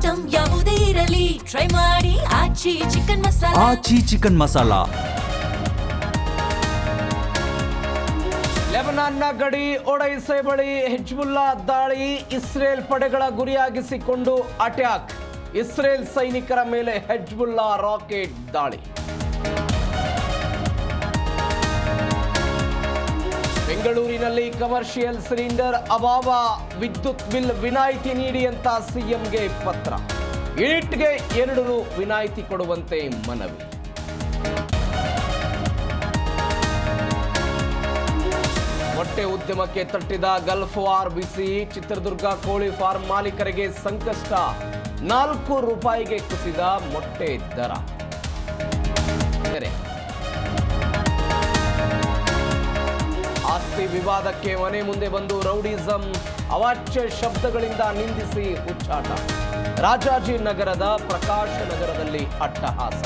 Item ಯಾವುದೇ ಇರಲಿ try ಮಾಡಿ ಆಚಿ ಚಿಕನ್ ಮಸಾಲಾ. ಆಚಿ ಚಿಕನ್ ಮಸಾಲಾ. ಲೆಬನಾನ್ನ ಗಡಿ ಒಡೈಸೆ ಬಳಿ ಹಿಜ್ಬುಲ್ಲಾ ದಾಳಿ, ಇಸ್ರೇಲ್ ಪಡೆಗಳ ಗುರಿಯಾಗಿಸಿಕೊಂಡು ಅಟ್ಯಾಕ್. ಇಸ್ರೇಲ್ ಸೈನಿಕರ ಮೇಲೆ ಹಿಜ್ಬುಲ್ಲಾ ರಾಕೆಟ್ ದಾಳಿ. ಬೆಂಗಳೂರಿನಲ್ಲಿ ಕಮರ್ಷಿಯಲ್ ಸಿಲಿಂಡರ್ ಅಭಾವ, ವಿದ್ಯುತ್ ಬಿಲ್ ವಿನಾಯಿತಿ ನೀಡಿ ಅಂತ ಸಿಎಂಗೆ ಪತ್ರ. ಯೂನಿಟ್ಗೆ 2 ರು ವಿನಾಯಿತಿ ಕೊಡುವಂತೆ ಮನವಿ. ಮೊಟ್ಟೆ ಉದ್ಯಮಕ್ಕೆ ತಟ್ಟಿದ ಗಲ್ಫ್ ವಾರ್ ಬಿಸಿ, ಚಿತ್ರದುರ್ಗ ಕೋಳಿ ಫಾರ್ಮ್ ಮಾಲೀಕರಿಗೆ ಸಂಕಷ್ಟ. 4 ರೂಪಾಯಿಗೆ ಕುಸಿದ ಮೊಟ್ಟೆ ದರ. ಆಸ್ತಿ ವಿವಾದಕ್ಕೆ ಮನೆ ಮುಂದೆ ಬಂದು ರೌಡಿಸಂ, ಅವಾಚ್ಯ ಶಬ್ದಗಳಿಂದ ನಿಂದಿಸಿ ಹುಚ್ಚಾಟ. ರಾಜಾಜಿನಗರದ ಪ್ರಕಾಶ ನಗರದಲ್ಲಿ ಅಟ್ಟಹಾಸ.